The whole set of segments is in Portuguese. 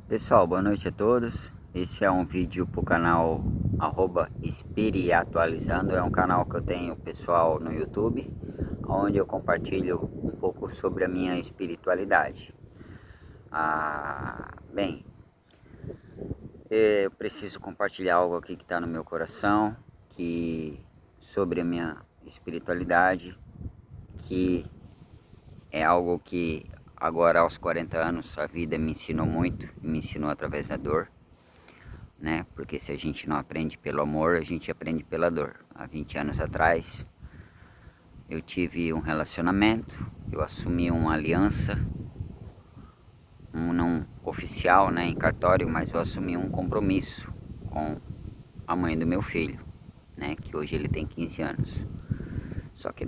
Pessoal, boa noite a todos. Esse é um vídeo para o canal @espiriatualizando. É um canal que eu tenho pessoal no YouTube, onde eu compartilho um pouco sobre a minha espiritualidade. Bem, eu preciso compartilhar algo aqui que está no meu coração, sobre a minha espiritualidade, que é algo que agora aos 40 anos a vida me ensinou muito, me ensinou através da dor. Né? Porque se a gente não aprende pelo amor, a gente aprende pela dor. Há 20 anos atrás, eu tive um relacionamento, eu assumi uma aliança, não oficial, né, em cartório, mas eu assumi um compromisso com a mãe do meu filho, né, que hoje ele tem 15 anos. Só que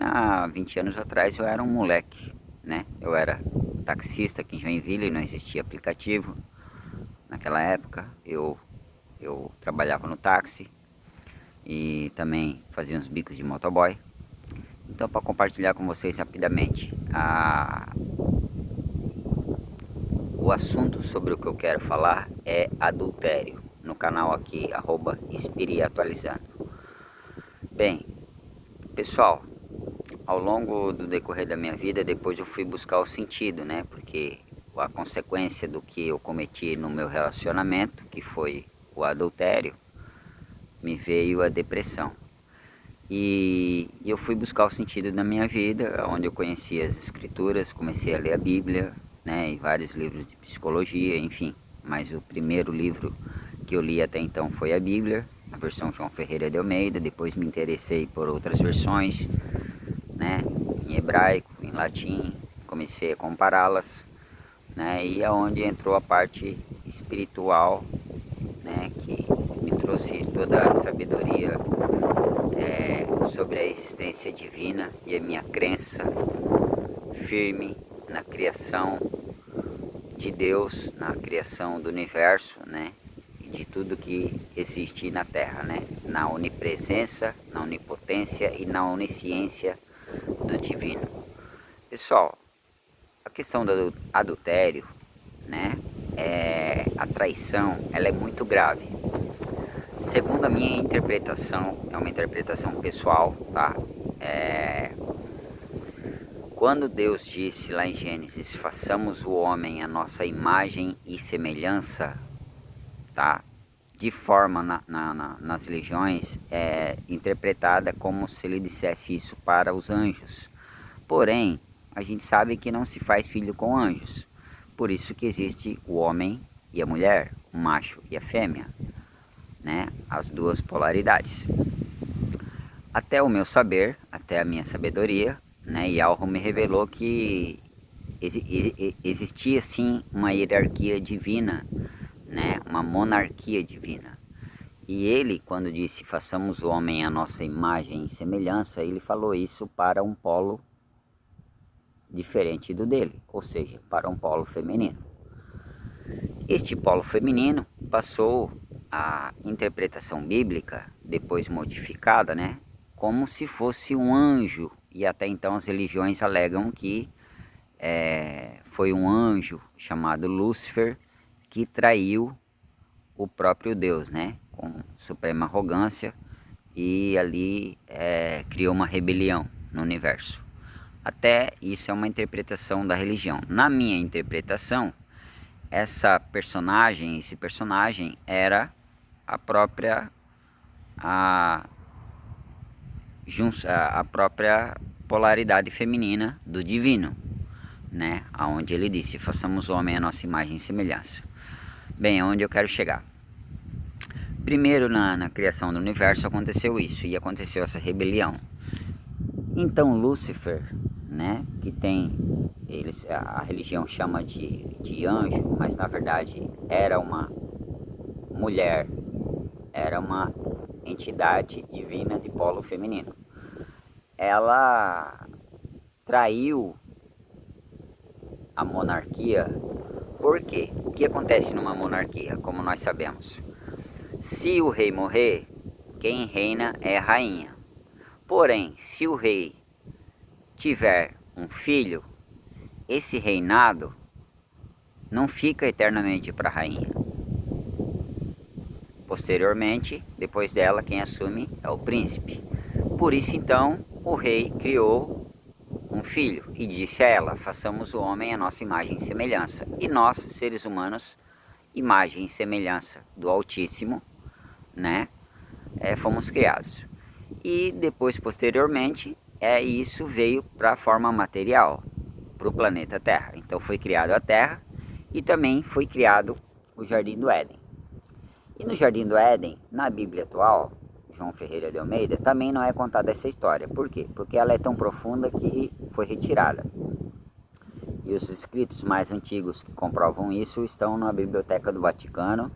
20 anos atrás eu era um moleque, né? Eu era taxista aqui em Joinville, não existia aplicativo. Naquela época eu trabalhava no táxi e também fazia uns bicos de motoboy. Então, para compartilhar com vocês rapidamente, o assunto sobre o que eu quero falar é adultério, no canal aqui, @espiriatualizando. Bem, pessoal, ao longo do decorrer da minha vida, depois eu fui buscar o sentido, né? Porque a consequência do que eu cometi no meu relacionamento, que foi o adultério, me veio a depressão. E eu fui buscar o sentido da minha vida, onde eu conheci as escrituras, comecei a ler a Bíblia, né, e vários livros de psicologia, enfim. Mas o primeiro livro que eu li até então foi a Bíblia, a versão João Ferreira de Almeida. Depois me interessei por outras versões, né, em hebraico, em latim, comecei a compará-las, né, e aonde entrou a parte espiritual, né, que me trouxe toda a sabedoria sobre a existência divina e a minha crença firme na criação de Deus, na criação do universo, né? E de tudo que existe na Terra, né? Na onipresença, na onipotência e na onisciência do divino. Pessoal, a questão do adultério, né? A traição, ela é muito grave. Segundo a minha interpretação, é uma interpretação pessoal, tá? Quando Deus disse lá em Gênesis, façamos o homem a nossa imagem e semelhança, tá? De forma nas religiões é interpretada como se ele dissesse isso para os anjos. Porém, a gente sabe que não se faz filho com anjos. Por isso que existe o homem e a mulher, o macho e a fêmea, né? As duas polaridades. Até o meu saber, até a minha sabedoria, né, e algo me revelou que existia sim uma hierarquia divina, né, uma monarquia divina. E ele, quando disse façamos o homem à nossa imagem e semelhança, ele falou isso para um polo diferente do dele, ou seja, para um polo feminino. Este polo feminino passou a interpretação bíblica, depois modificada, né, como se fosse um anjo. E até então as religiões alegam que foi um anjo chamado Lúcifer que traiu o próprio Deus, né, com suprema arrogância, e ali criou uma rebelião no universo. Até isso é uma interpretação da religião. Na minha interpretação, esse personagem era a própria a própria polaridade feminina do divino, né? Aonde ele disse, façamos o homem à nossa imagem e semelhança. Bem, aonde eu quero chegar? Primeiro, na criação do universo aconteceu isso, e aconteceu essa rebelião. Então Lúcifer, né, que tem, a religião chama de anjo, mas na verdade era uma mulher, era uma entidade divina de polo feminino. Ela traiu a monarquia. Por quê? O que acontece numa monarquia, como nós sabemos? Se o rei morrer, quem reina é a rainha. Porém, se o rei tiver um filho, esse reinado não fica eternamente para a rainha. Posteriormente, depois dela, quem assume é o príncipe. Por isso, então, o rei criou um filho e disse a ela: façamos o homem à nossa imagem e semelhança. E nós, seres humanos, imagem e semelhança do Altíssimo, né? Fomos criados. E depois, posteriormente, isso veio para a forma material, para o planeta Terra. Então foi criado a Terra e também foi criado o Jardim do Éden. E no Jardim do Éden, na Bíblia atual, João Ferreira de Almeida, também não é contada essa história. Por quê? Porque ela é tão profunda que foi retirada. E os escritos mais antigos que comprovam isso estão na Biblioteca do Vaticano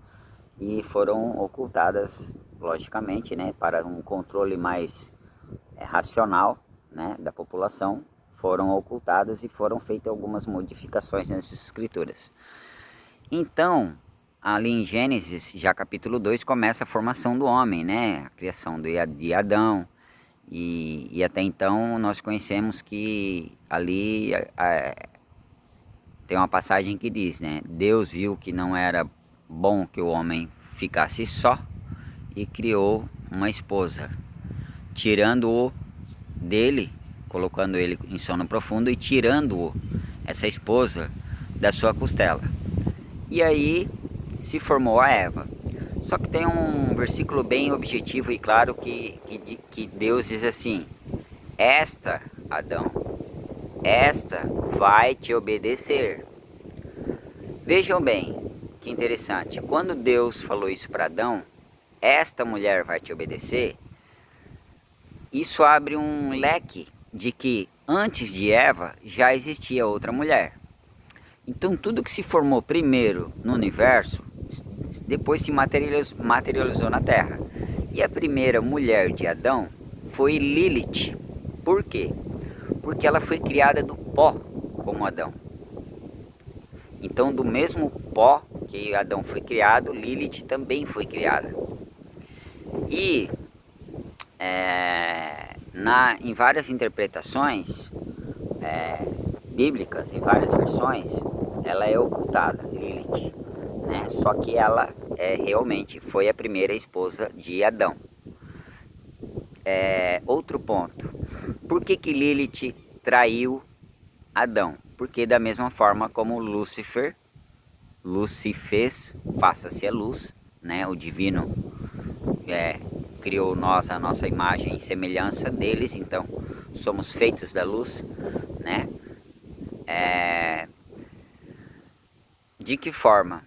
e foram ocultadas, logicamente, né, para um controle mais racional, né, da população. Foram ocultadas e foram feitas algumas modificações nessas escrituras. Então, ali em Gênesis, já capítulo 2, começa a formação do homem, né? A criação de Adão. E até então nós conhecemos que ali tem uma passagem que diz, né? Deus viu que não era bom que o homem ficasse só e criou uma esposa, tirando-o dele, colocando ele em sono profundo e tirando-o, essa esposa, da sua costela. E aí se formou a Eva. Só que tem um versículo bem objetivo e claro que Deus diz assim: esta, Adão, esta vai te obedecer. Vejam bem, que interessante. Quando Deus falou isso para Adão, esta mulher vai te obedecer, isso abre um leque de que antes de Eva já existia outra mulher. Então tudo que se formou primeiro no universo, depois se materializou na Terra. E a primeira mulher de Adão foi Lilith. Por quê? Porque ela foi criada do pó, como Adão. Então do mesmo pó que Adão foi criado, Lilith também foi criada. E em várias interpretações bíblicas, em várias versões, ela é ocultada, Lilith, né? Só que ela realmente foi a primeira esposa de Adão. Outro ponto, por que Lilith traiu Adão? Porque da mesma forma como Lúcifer fez, faça-se a luz, né? O divino criou nós a nossa imagem e semelhança deles, então somos feitos da luz, né? De que forma?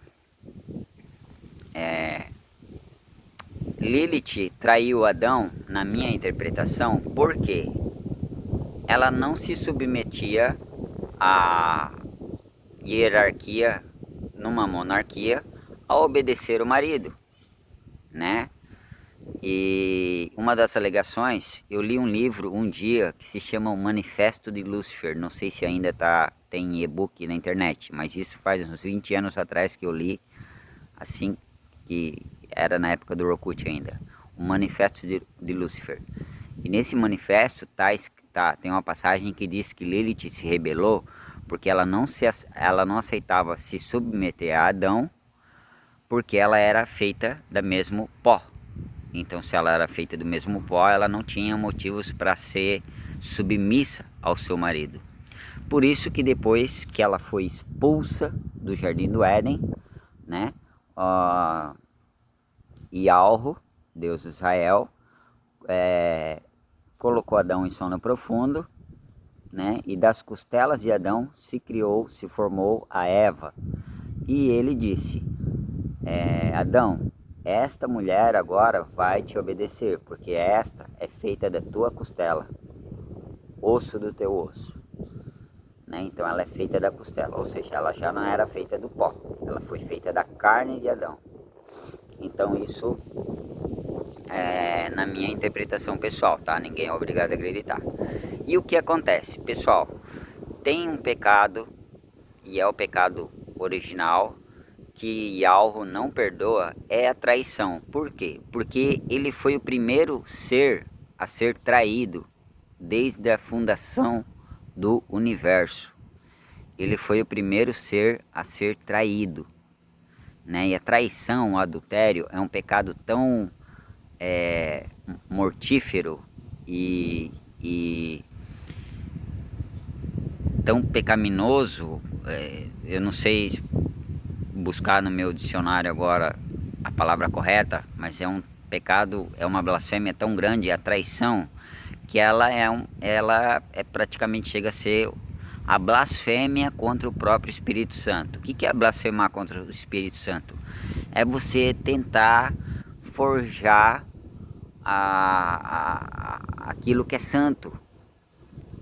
Lilith traiu Adão, na minha interpretação, porque ela não se submetia à hierarquia numa monarquia a obedecer o marido, né? E uma das alegações, eu li um livro um dia que se chama O Manifesto de Lúcifer, não sei se ainda tem e-book na internet, mas isso faz uns 20 anos atrás que eu li, assim, que era na época do Orkut ainda, O Manifesto de Lúcifer. E nesse manifesto tem uma passagem que diz que Lilith se rebelou porque ela não aceitava se submeter a Adão, porque ela era feita do mesmo pó. Então, se ela era feita do mesmo pó, ela não tinha motivos para ser submissa ao seu marido. Por isso que depois que ela foi expulsa do Jardim do Éden, né, Yahweh, Deus de Israel, colocou Adão em sono profundo, né, e das costelas de Adão se formou a Eva. E ele disse, Adão, esta mulher agora vai te obedecer, porque esta é feita da tua costela, osso do teu osso. Né? Então ela é feita da costela, ou seja, ela já não era feita do pó, ela foi feita da carne de Adão. Então isso na minha interpretação pessoal, tá? Ninguém é obrigado a acreditar. E o que acontece? Pessoal, tem um pecado, e é o pecado original, que Yahweh não perdoa, é a traição. Por quê? Porque ele foi o primeiro ser a ser traído desde a fundação do universo. ele foi o primeiro ser a ser traído, né? E a traição, o adultério, é um pecado tão mortífero e tão pecaminoso, eu não sei buscar no meu dicionário agora a palavra correta, mas é um pecado, é uma blasfêmia tão grande, a traição, que ela praticamente chega a ser a blasfêmia contra o próprio Espírito Santo. O que é blasfemar contra o Espírito Santo? É você tentar forjar aquilo que é santo.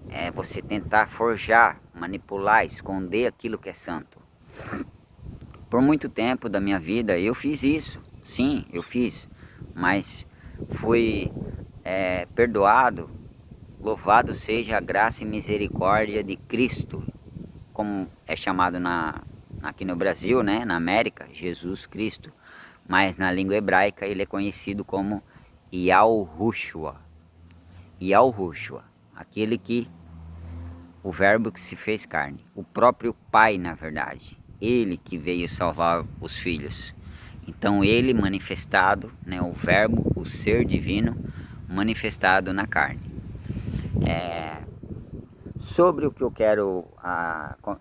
É você tentar forjar, manipular, esconder aquilo que é santo. Por muito tempo da minha vida eu fiz isso. Sim, eu fiz. Mas fui perdoado. Louvado seja a graça e misericórdia de Cristo, como é chamado aqui no Brasil, né, na América, Jesus Cristo. Mas na língua hebraica ele é conhecido como Yahushua. Yahushua, aquele que, o verbo que se fez carne, o próprio Pai, na verdade, ele que veio salvar os filhos. Então ele manifestado, né, o verbo, o ser divino manifestado na carne. Sobre o que eu quero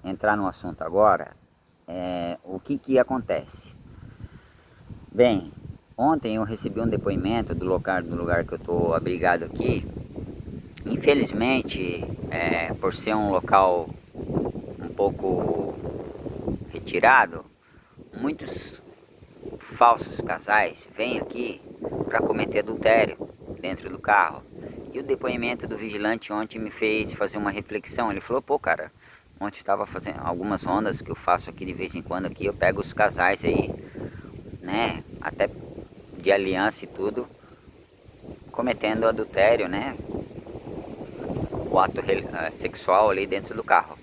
entrar no assunto agora, o que acontece? Bem, ontem eu recebi um depoimento do lugar que eu estou abrigado aqui. Infelizmente, por ser um local um pouco retirado, muitos falsos casais vêm aqui para cometer adultério dentro do carro. E o depoimento do vigilante ontem me fez fazer uma reflexão. Ele falou, pô cara, ontem eu estava fazendo algumas rondas que eu faço aqui de vez em quando aqui, eu pego os casais aí, né, até de aliança e tudo, cometendo adultério, né, o ato sexual ali dentro do carro.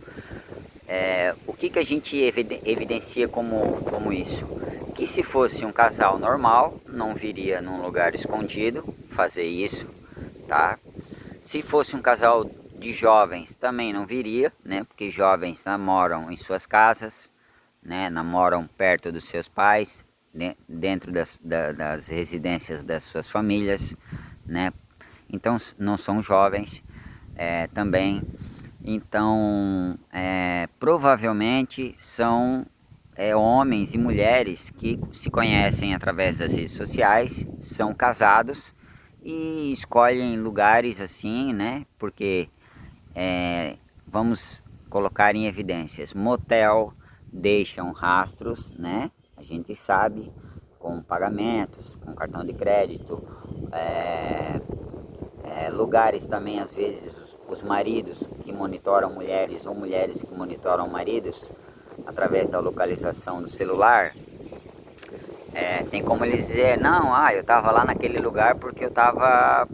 O que a gente evidencia como isso? Que se fosse um casal normal, não viria num lugar escondido fazer isso, tá? Se fosse um casal de jovens, também não viria, né? Porque jovens namoram em suas casas, né? Namoram perto dos seus pais, né? Dentro das residências das suas famílias, né? Então não são jovens também. Então provavelmente são homens e mulheres que se conhecem através das redes sociais, são casados e escolhem lugares assim, né? Porque vamos colocar em evidências, motel deixam rastros, né? A gente sabe, com pagamentos, com cartão de crédito, lugares também às vezes os maridos que monitoram mulheres ou mulheres que monitoram maridos através da localização do celular. Tem como eles dizer, não, eu estava lá naquele lugar porque eu estava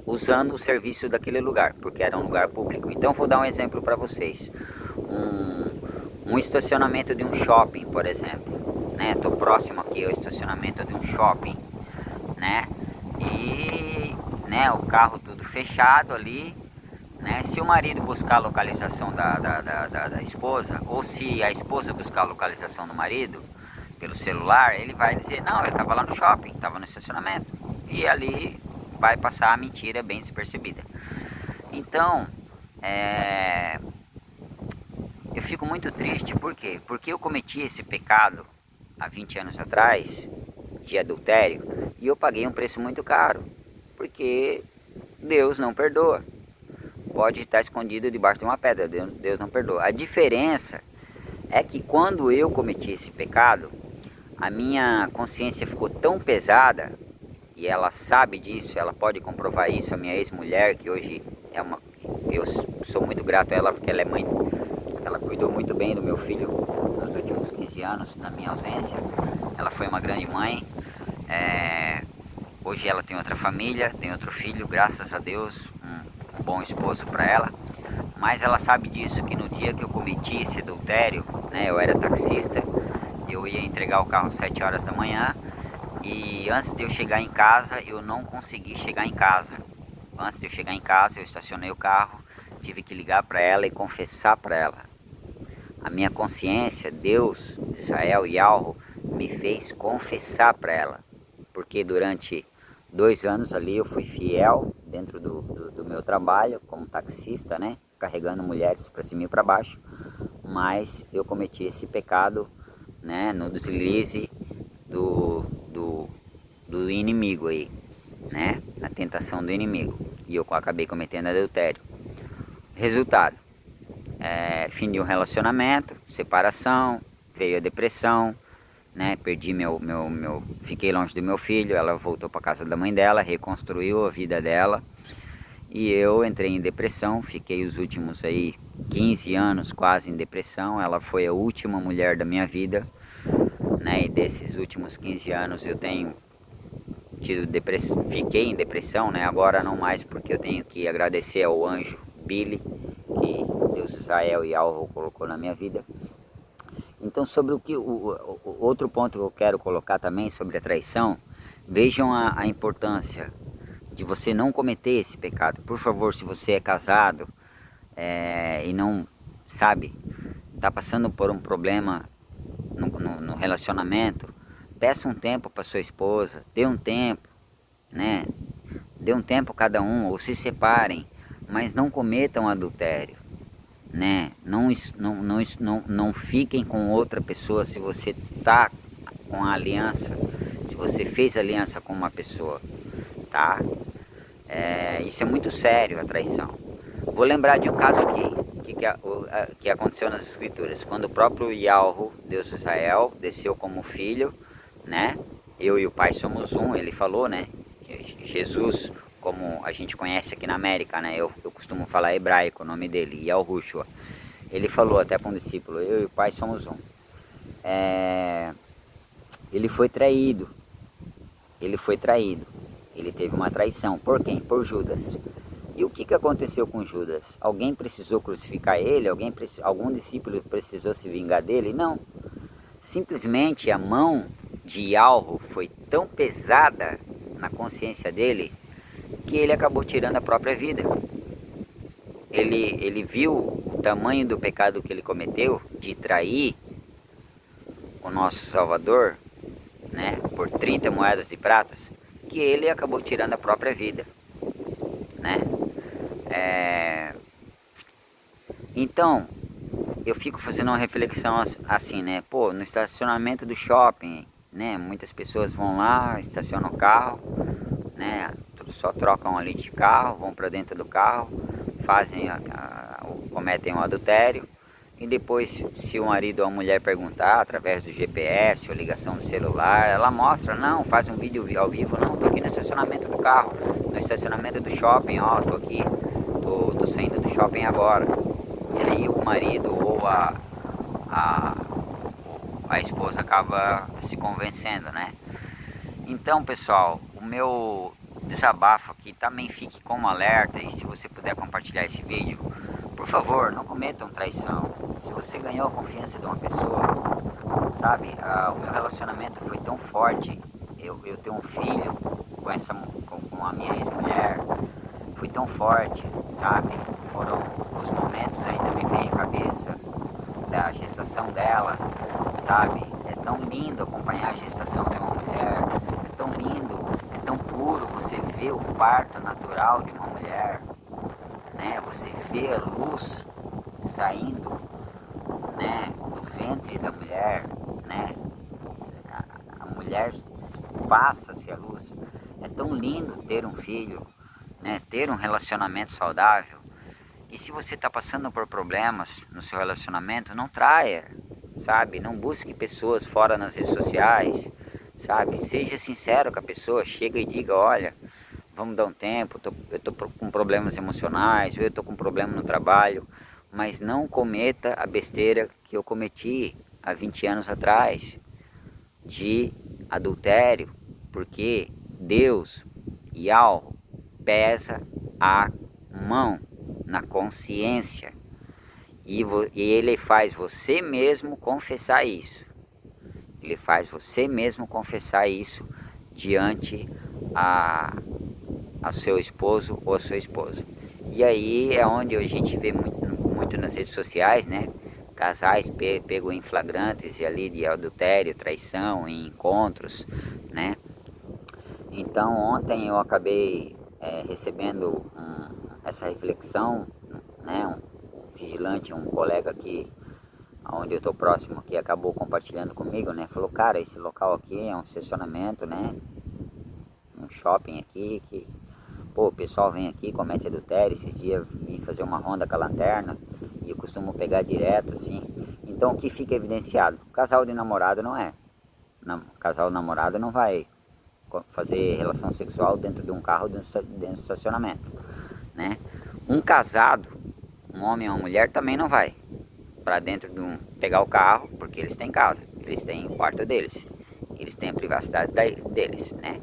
usando o serviço daquele lugar, porque era um lugar público. Então vou dar um exemplo para vocês. Um estacionamento de um shopping, por exemplo, né? Tô próximo aqui ao estacionamento de um shopping, né? E, né, o carro tudo fechado ali, né? Se o marido buscar a localização da esposa, ou se a esposa buscar a localização do marido pelo celular, ele vai dizer, não, eu estava lá no shopping, estava no estacionamento. E ali vai passar a mentira bem despercebida. Então, eu fico muito triste, por quê? Porque eu cometi esse pecado há 20 anos atrás, de adultério, e eu paguei um preço muito caro, porque Deus não perdoa. Pode estar escondido debaixo de uma pedra, Deus não perdoa. A diferença é que quando eu cometi esse pecado, a minha consciência ficou tão pesada, e ela sabe disso, ela pode comprovar isso, a minha ex-mulher, que hoje eu sou muito grato a ela porque ela é mãe, ela cuidou muito bem do meu filho nos últimos 15 anos, na minha ausência. Ela foi uma grande mãe. Hoje ela tem outra família, tem outro filho, graças a Deus, um bom esposo para ela. Mas ela sabe disso, que no dia que eu cometi esse adultério, né, eu era taxista, eu ia entregar o carro às 7 horas da manhã, e antes de eu chegar em casa, eu não consegui chegar em casa. Antes de eu chegar em casa, eu estacionei o carro, tive que ligar para ela e confessar para ela. A minha consciência, Deus de Israel, Yahweh, me fez confessar para ela. Porque durante 2 anos ali eu fui fiel dentro do meu trabalho como taxista, né? Carregando mulheres para cima e para baixo. Mas eu cometi esse pecado, né? No deslize do inimigo aí, né? Na tentação do inimigo. E eu acabei cometendo adultério. Resultado, fim de um relacionamento, separação, veio a depressão, né? Perdi fiquei longe do meu filho, ela voltou para casa da mãe dela, reconstruiu a vida dela. E eu entrei em depressão, fiquei os últimos aí 15 anos quase em depressão. Ela foi a última mulher da minha vida, né? E desses últimos 15 anos eu tenho tido depressão, fiquei em depressão, né? Agora não mais, porque eu tenho que agradecer ao anjo Billy, que Deus Israel e Alvo colocou na minha vida. Então, sobre o outro ponto que eu quero colocar também sobre a traição, vejam a importância de você não cometer esse pecado. Por favor, se você é casado e não, sabe, está passando por um problema no relacionamento, peça um tempo para sua esposa, dê um tempo, né? Dê um tempo cada um, ou se separem, mas não cometam adultério, né? Não fiquem com outra pessoa se você tá com a aliança, se você fez aliança com uma pessoa, tá? Isso é muito sério, a traição. Vou lembrar de um caso aqui, que aconteceu nas escrituras, quando o próprio Yahweh, Deus de Israel, desceu como filho, né? Eu e o Pai somos um, ele falou, né? Jesus, como a gente conhece aqui na América, né? Eu costumo falar hebraico, o nome dele, Yahushua. Ele falou até para um discípulo, eu e o Pai somos um. Ele foi traído. Ele teve uma traição. Por quem? Por Judas. E o que aconteceu com Judas? Alguém precisou crucificar ele? Algum discípulo precisou se vingar dele? Não. Simplesmente a mão de Yahweh foi tão pesada na consciência dele que ele acabou tirando a própria vida. Ele viu o tamanho do pecado que ele cometeu de trair o nosso Salvador, né, por 30 moedas de pratas, que ele acabou tirando a própria vida, né? Então, eu fico fazendo uma reflexão assim, né? Pô, no estacionamento do shopping, né? Muitas pessoas vão lá, estacionam o carro, né? Só trocam ali de carro, vão para dentro do carro, cometem um adultério. E depois, se o marido ou a mulher perguntar, através do GPS ou ligação do celular, ela mostra, não, faz um vídeo ao vivo, não, tô aqui no estacionamento do carro, no estacionamento do shopping, ó, tô aqui, tô saindo do shopping agora. E aí o marido ou a esposa acaba se convencendo, né? Então, pessoal, o meu desabafo aqui também fique como alerta, e se você puder compartilhar esse vídeo, por favor, não cometam traição. Se você ganhou a confiança de uma pessoa, sabe, o meu relacionamento foi tão forte, eu tenho um filho com a minha ex-mulher, foi tão forte, sabe, foram os momentos, ainda me vem à cabeça, da gestação dela, sabe, é tão lindo acompanhar a gestação de uma mulher, é tão lindo, é tão puro você ver o parto natural de uma mulher, né? Você vê a luz saindo, né, do ventre da mulher, né? A mulher faça-se a luz. É tão lindo ter um filho, né? Ter um relacionamento saudável. E se você está passando por problemas no seu relacionamento, não traia, sabe? Não busque pessoas fora nas redes sociais, sabe? Seja sincero com a pessoa, chega e diga, olha, vamos dar um tempo, eu tô com problemas emocionais, ou eu tô com problema no trabalho, mas não cometa a besteira que eu cometi há 20 anos atrás, de adultério, porque Deus, Yahweh, pesa a mão na consciência, e ele faz você mesmo confessar isso. Ele faz você mesmo confessar isso diante a seu esposo ou a sua esposa. E aí é onde a gente vê muito nas redes sociais, né? Casais pegam em flagrantes ali de adultério, traição, em encontros, né? Então ontem eu acabei recebendo essa reflexão, né? Um vigilante, um colega aqui, onde eu estou próximo, que acabou compartilhando comigo, né? Falou, cara, esse local aqui é um estacionamento, né? Um shopping aqui que, pô, o pessoal vem aqui, comete adultério. Esses dias vim fazer uma ronda com a lanterna e eu costumo pegar direto, assim. Então o que fica evidenciado? Casal de namorado não é. Casal namorado não vai fazer relação sexual dentro de um carro, dentro do estacionamento, né? Um casado, um homem ou uma mulher também não vai para dentro de pegar o carro, porque eles têm casa, eles têm o quarto deles, eles têm a privacidade deles, né?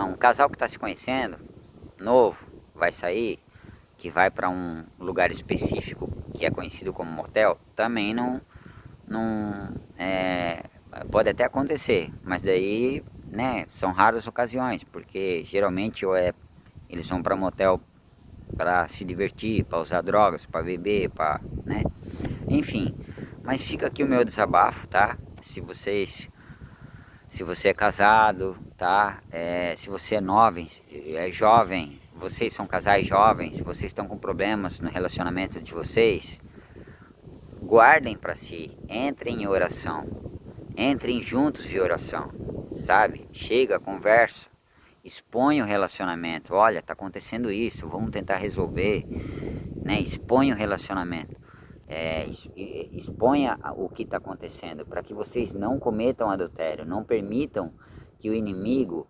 Um casal que está se conhecendo, novo, vai sair, que vai para um lugar específico que é conhecido como motel, também não pode até acontecer, mas daí, né, são raras ocasiões, porque geralmente eles vão para motel para se divertir, para usar drogas, para beber, para, né, enfim. Mas fica aqui o meu desabafo, tá? Se você é casado, tá? Se você é jovem, vocês são casais jovens, vocês estão com problemas no relacionamento de vocês, guardem para si, entrem em oração, entrem juntos em oração, sabe? Chega, conversa, expõe o relacionamento. Olha, tá acontecendo isso, vamos tentar resolver, né? Expõe o relacionamento. Exponha o que está acontecendo, para que vocês não cometam adultério, não permitam que o inimigo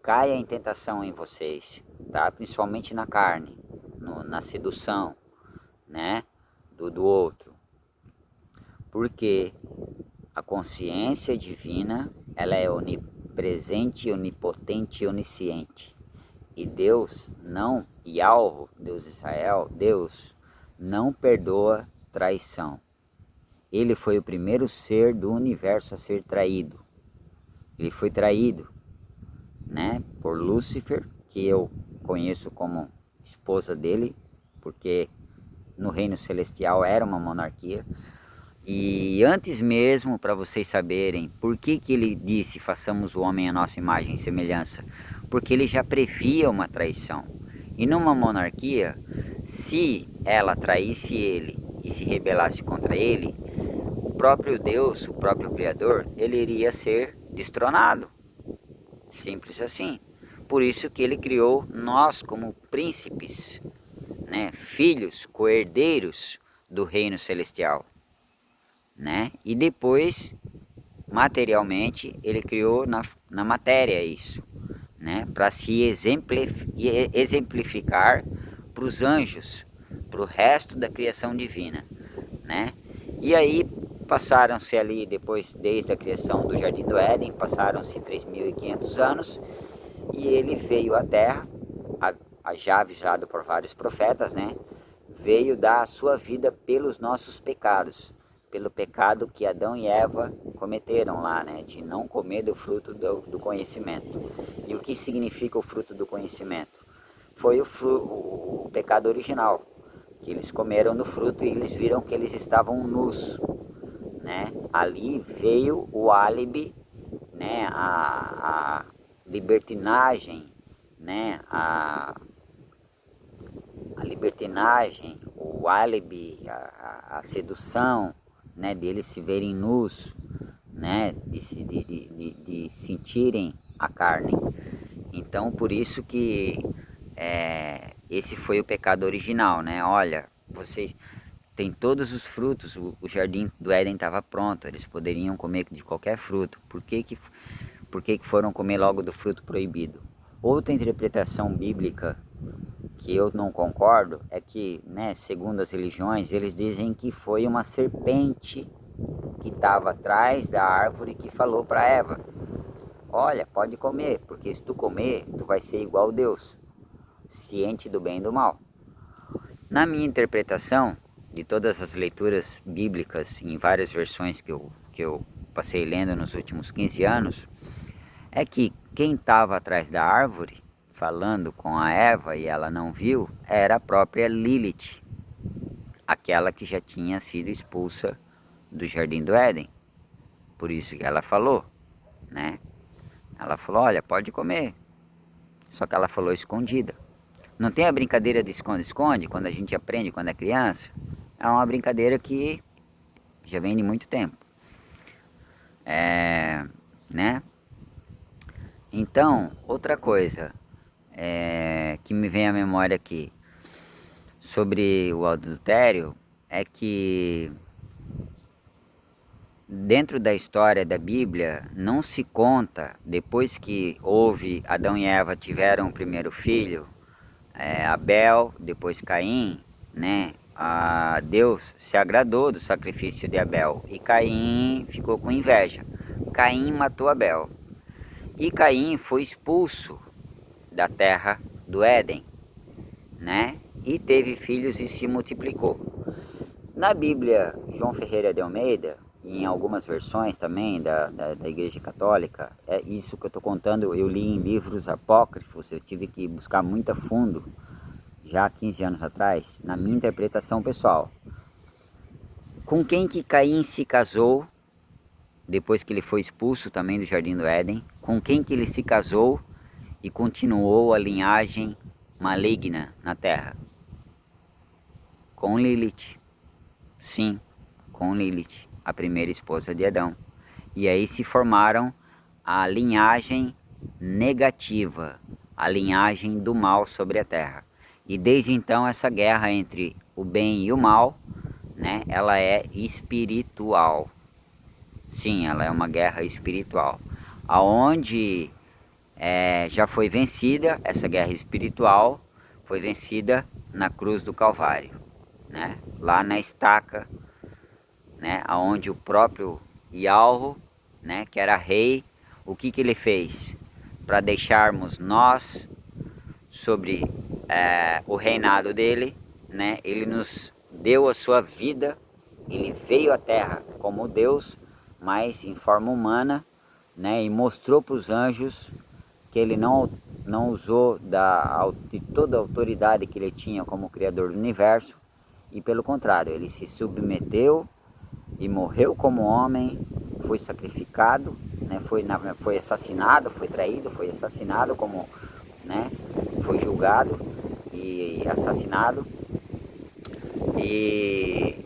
caia em tentação em vocês, tá? Principalmente na carne, na sedução, né? Do outro, porque a consciência divina, ela é onipresente, onipotente e onisciente. E Deus não, Yahweh, Deus de Israel, Deus não perdoa traição. Ele foi o primeiro ser do universo a ser traído. Ele foi traído, né, por Lúcifer, que eu conheço como esposa dele, porque no reino celestial era uma monarquia. E antes mesmo, para vocês saberem por que ele disse façamos o homem à nossa imagem e semelhança, porque ele já previa uma traição. E numa monarquia, se ela traísse ele e se rebelasse contra ele, o próprio Deus, o próprio Criador, ele iria ser destronado. Simples assim. Por isso que ele criou nós como príncipes, né, filhos, co-herdeiros do reino celestial, né? E depois, materialmente, ele criou na matéria isso, né? Para se exemplificar para os anjos, para o resto da criação divina, né? E aí passaram-se ali depois, desde a criação do Jardim do Éden, passaram-se 3.500 anos e ele veio à Terra, já avisado por vários profetas, né? Veio dar a sua vida pelos nossos pecados, pelo pecado que Adão e Eva cometeram lá, né? De não comer do fruto do conhecimento. E o que significa o fruto do conhecimento? Foi o pecado original, que eles comeram do fruto e eles viram que eles estavam nus, né? Ali veio o álibi, né? A libertinagem, né? A libertinagem, o álibi, a sedução, né? De eles se verem nus, né? De sentirem a carne. Então, por isso que esse foi o pecado original, né? Olha, vocês têm todos os frutos, o jardim do Éden estava pronto, eles poderiam comer de qualquer fruto. Por que foram comer logo do fruto proibido? Outra interpretação bíblica que eu não concordo é que, né, segundo as religiões, eles dizem que foi uma serpente que estava atrás da árvore que falou para Eva: olha, pode comer, porque se tu comer, tu vai ser igual a Deus, ciente do bem e do mal. Na minha interpretação de todas as leituras bíblicas, em várias versões que eu passei lendo nos últimos 15 anos, é que quem estava atrás da árvore falando com a Eva e ela não viu, era a própria Lilith, aquela que já tinha sido expulsa do Jardim do Éden. Por isso que ela falou, né? Ela falou, olha, pode comer. Só que ela falou escondida. Não tem a brincadeira de esconde-esconde, quando a gente aprende quando é criança? É uma brincadeira que já vem de muito tempo. Né? Então, outra coisa que me vem à memória aqui sobre o adultério é que dentro da história da Bíblia não se conta, depois que Adão e Eva tiveram o primeiro filho, Abel, depois Caim, né? Deus se agradou do sacrifício de Abel e Caim ficou com inveja. Caim matou Abel e Caim foi expulso da terra do Éden, né? E teve filhos e se multiplicou. Na Bíblia, João Ferreira de Almeida, e em algumas versões também da Igreja Católica, é isso que eu estou contando, eu li em livros apócrifos, eu tive que buscar muito a fundo, já há 15 anos atrás, na minha interpretação pessoal. Com quem que Caim se casou, depois que ele foi expulso também do Jardim do Éden, com quem que ele se casou e continuou a linhagem maligna na terra? Com Lilith. Sim, com Lilith, a primeira esposa de Adão. E aí se formaram a linhagem negativa, a linhagem do mal sobre a terra. E desde então essa guerra entre o bem e o mal, né, ela é espiritual. Sim, ela é uma guerra espiritual. Aonde já foi vencida, essa guerra espiritual foi vencida na cruz do Calvário, né? Lá na estaca, né? Onde o próprio Yahweh, né, que era rei, o que ele fez? Para deixarmos nós sobre o reinado dele, né? Ele nos deu a sua vida, ele veio à terra como Deus, mas em forma humana, né? E mostrou para os anjos que ele não usou de toda a autoridade que ele tinha como Criador do Universo, e pelo contrário, ele se submeteu e morreu como homem, foi sacrificado, né? Foi assassinado, foi traído, foi assassinado, como, né? Foi julgado e assassinado. E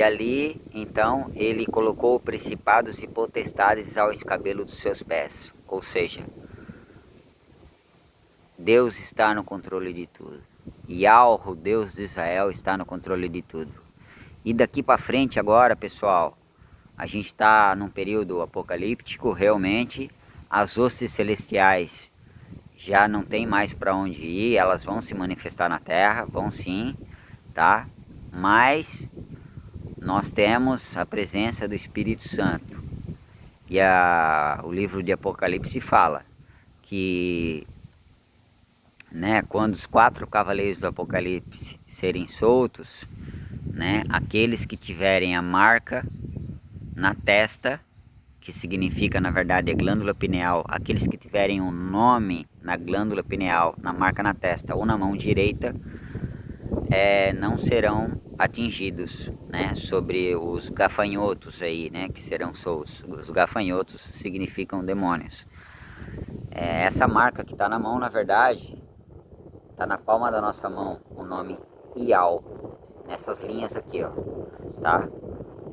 ali, então, ele colocou principados e potestades ao escabelo dos seus pés. Ou seja, Deus está no controle de tudo. Yahweh, Deus de Israel, está no controle de tudo. E daqui para frente agora, pessoal, a gente está num período apocalíptico, realmente. As hostes celestiais já não tem mais para onde ir, elas vão se manifestar na Terra, vão sim, tá? Mas nós temos a presença do Espírito Santo. E o livro de Apocalipse fala que, né, quando os 4 cavaleiros do Apocalipse serem soltos, né, aqueles que tiverem a marca na testa, que significa na verdade a glândula pineal, aqueles que tiverem um nome na glândula pineal, na marca na testa ou na mão direita, não serão atingidos, né, sobre os gafanhotos aí, né, que serão soltos. Os gafanhotos significam demônios. Essa marca que está na mão, na verdade, está na palma da nossa mão, o nome Ial, nessas linhas aqui, ó, tá?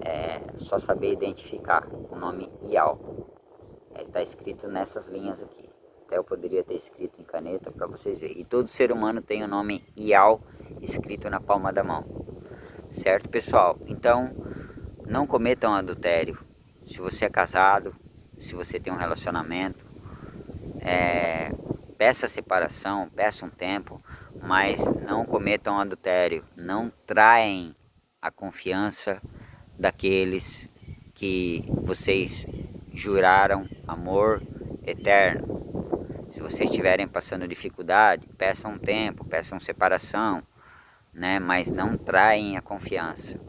É só saber identificar o nome Ial. Está escrito nessas linhas aqui. Até eu poderia ter escrito em caneta para vocês verem. E todo ser humano tem o nome Ial escrito na palma da mão. Certo, pessoal? Então, não cometam adultério. Se você é casado, se você tem um relacionamento, peça separação, peça um tempo, mas não cometam adultério. Não traem a confiança daqueles que vocês juraram amor eterno. Se vocês estiverem passando dificuldade, peçam um tempo, peçam separação, né? Mas não traem a confiança,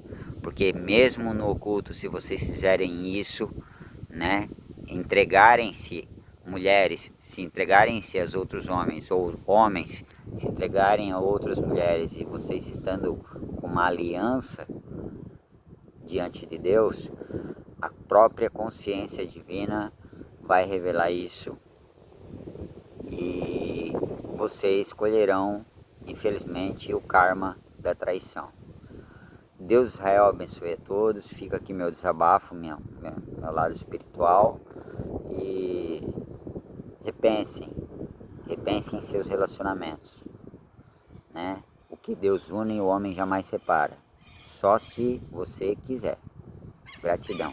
porque mesmo no oculto, se vocês fizerem isso, né, entregarem-se mulheres se entregarem-se a outros homens, ou homens se entregarem a outras mulheres, e vocês estando com uma aliança diante de Deus, a própria consciência divina vai revelar isso e vocês escolherão, infelizmente, o karma da traição. Deus Israel abençoe a todos. Fica aqui meu desabafo, meu lado espiritual, e repensem seus relacionamentos, né? O que Deus une, o homem jamais separa, só se você quiser. Gratidão.